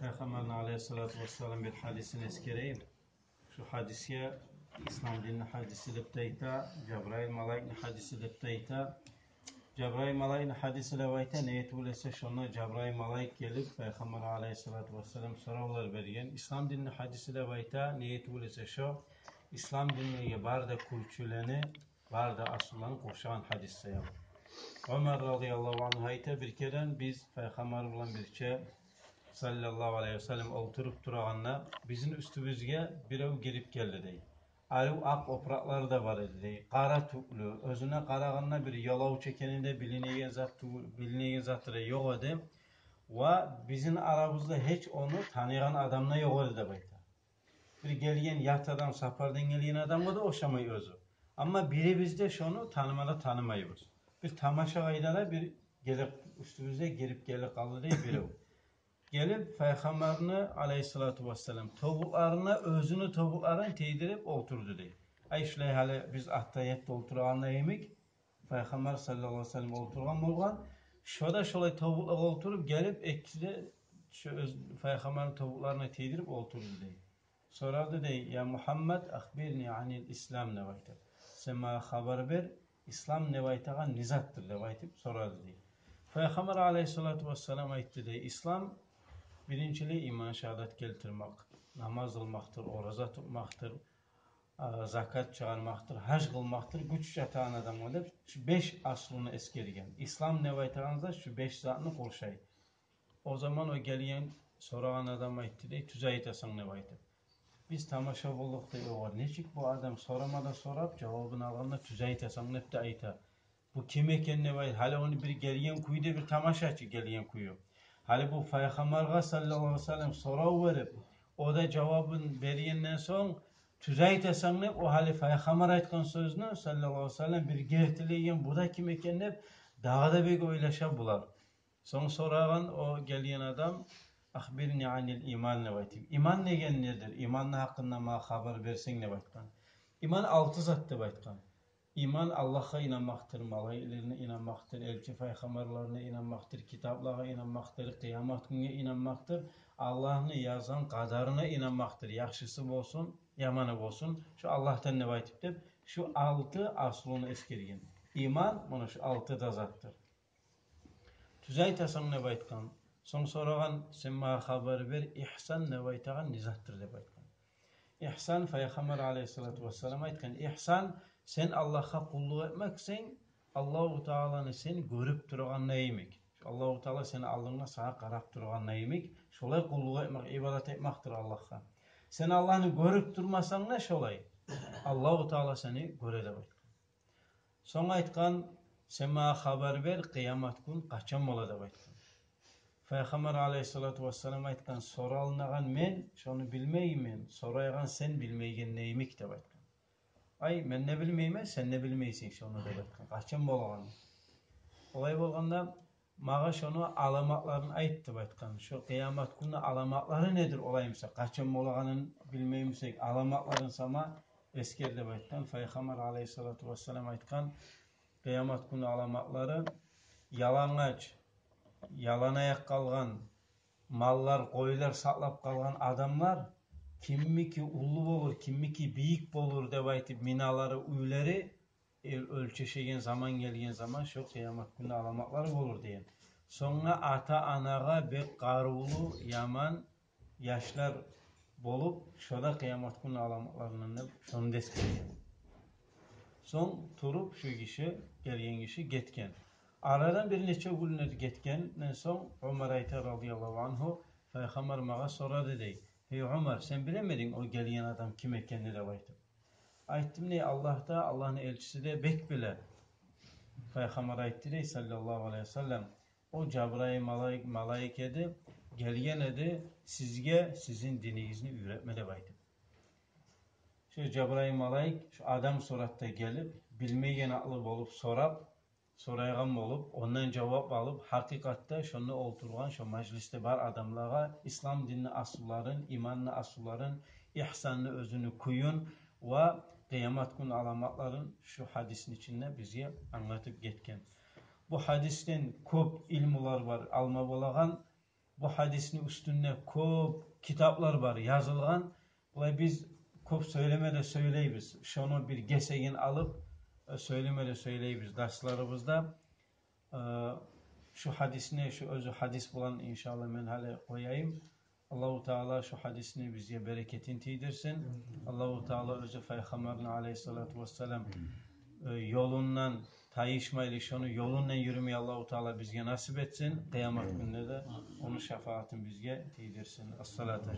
Peygamberin aleyhissalatü vesselam bir hadisini eskereyim. Şu hadisiye İslam dininin hadisi lepteyta, Cebrail malayikni hadisi lepteyta. Cebrail malayikni hadisi levayta neyet ulese şuna Cebrail malayik gelip Peygamber aleyhissalatü vesselam sorular veriyen. İslam dininin hadisi levayta neyet ulese şu İslam dinine barda kulçüleni, barda asıllarını koşan hadise yap. Ömer radıyallahu anh hayta bir keren biz Peygamber olan birçe sallallahu aleyhi ve sellem oturup durağında bizim üstümüzge birev girip geldi dey. Ayu ak oprakları da var dedi. Kara tuklu, özüne karağına bir yalav çekeninde bilineye zatı yok idi. Ve bizim aramızda hiç onu tanıyan adamla yok idi bayta. Bir gelgen yat adam, sapardan gelgen adam o da oşamayı özü. Ama biri bizde şunu tanımayız. Bir tamaşa aydada bir gelip üstümüze girip gelip kaldı diye birev. Gelip Peygamberini aleyhissalatu vesselam tavuklarına özünü tavuklarına teydirip oturdu diye. Ay şulay hali biz ahtayette oturağında yemek Peygamber sallallahu aleyhi ve sellem oturgan bolgan. Şoda şolay tavuklar oturup gelip ekşide Peygamberin tavuklarına teydirip oturdu diye. Soradı diye ya Muhammed akbirni anil İslam nevaytı. Sen bana haber ver İslam nevaytaga nizattır nevaytı soradı diye. Peygamber aleyhissalatu vesselam ayıttı diye İslam birinciliği iman şehadet keltirmek, namaz kılmaktır, oruza tutmaktır, zakat çıkarmaktır, hac kılmaktır, güç yatağın adam olup şu 5 aslını eskergen. İslam nevaytağınızda şu 5 zatını korşay. O zaman o geliyen sorağan adam ayıttı diye tüzayit asan nevaytı. Biz tamaşa bulduk diye o var. Neçik bu adam soramada sorap cevabını alanda tüzayit asan nepte ayta. Bu kim eken nevaytı? Hala onu bir geliyen kuyuda bir tamaşaçı geliyen kuyu. Hali bu Peygamber'e sallallahu aleyhi ve sellem soru verip o da cevabın veriyenden son tüzayit esenlep o hali Peygamber aytkan sözünü sallallahu aleyhi ve sellem bir gertiliyen bu da kim ekenlep dağda bir oylaşa bular. Son sorağın o geliyen adam ahbirni anil iman ne baytib. İman negen nedir? İman hakkında ma haber versin ne baytkan. İman 6 zattı baytkan. İman Allah'a inanmaktır, malayiklerine inanmaktır, elçi peygamberlerine inanmaktır, kitaplara inanmaktır, kıyamet gününe inanmaktır, Allah'ını yazan kadarına inanmaktır. Yaxşısı olsun, yamanı olsun. Şu Allah'tan ne baytip şu 6 aslını eskergen. İman bunu şu 6 da zattır. Tüzayt asan ne baytkan? Son sorağan sen bana haber ver, ihsan ne baytağın nizattır de baytkan. İhsan Peygamber aleyhissalatu vesselam aytkan. İhsan sen Allah'a kulluk etmeksin. Allahu Teala'nı sen görüp durgan neymek? Allahu Teala seni alnına sağa qarap durgan neymek? Şolay kulluk etmek, ibadet etmektir Allah'a. Sen Allah'ını görüp durmasan ne şolay? Allahu Teala seni görede baytkan. Son aytkan sen bana haber ver kıyamet gün kaçan bolada baytkan. Peygamber aleyhissalatu vesselam aytkan soralnagan men şonu bilmeymen, soraygan sen bilmeygen neymek de baytkan. Ay men ne bilmeyme, sen ne bilmeysin şonu da baytkan. Kaçan bolgan. Olay bolganda mağa şonu alamatlarını aytdı baytkan. Şu kıyamet günü alamatları nedir olayımsa, kaçan bolganın bilmeyimsek alamatların sama eskerde baytkan. Peygamber aleyhissalatu vesselam aytkan kıyamet günü alamatları yalangaç, yalan ayak kalgan, mallar, koyular saklap kalgan adamlar kimmiki ulu olur, kimmiki büyük olur dep aytıp minaları, uyları ölçeşegen zaman gelgen zaman şu kıyamet günü alamaklar olur diyen. Sonra ata anaga bek qarulu yaman yaşlar bolup şoda kıyamet günü alamaklarının şonu desken. Son turup şu kişi gelgen kişi getken. Aradan bir neçe günler getkenden son Ömer ayta radıyallahu anhu Peygamber mağa soradı dey. Hey Ömer sen bilemedin o gelen adam kim ekenini de baytım. Ayttim ne Allah'ta Allah'ın elçisi de bek bile. Peygamber ayttı dey sallallahu aleyhi ve sellem. O Cebrail malayik edi gelgen edi sizge sizin dininizni öğretmede baytım. Şu Cebrail malayik şu adam suratta gelip bilmeyen aklı bolup soraygan bolup, ondan cevap alıp, hakikatte şunu oturgan, şu mecliste bar adamlara İslam dinini asılların, imanını asılların, ihsanını özünü kuyun ve kıyamet günü alamatların şu hadisin içinde bize anlatıp getken. Bu hadisten köp ilmular var, alma bolagan, bu hadisini üstünde köp kitaplar var yazılgan. Ve biz köp söylemede söyleyibiz. Şunu bir gesegin alıp söylemede söyleyibiz derslerimizde. Şu hadisini, şu özü hadis bulan inşallah men hale koyayım. Allahu Teala şu hadisini bize bereketin tidirsin. Allahu Teala özü Peygamberin aleyhissalatu vesselam yolundan tayışmayla şunu yolundan yürümeyi Allahu Teala bizge nasip etsin. Kıyamet gününde de onun şefaatin bizge tidirsin. As-salatu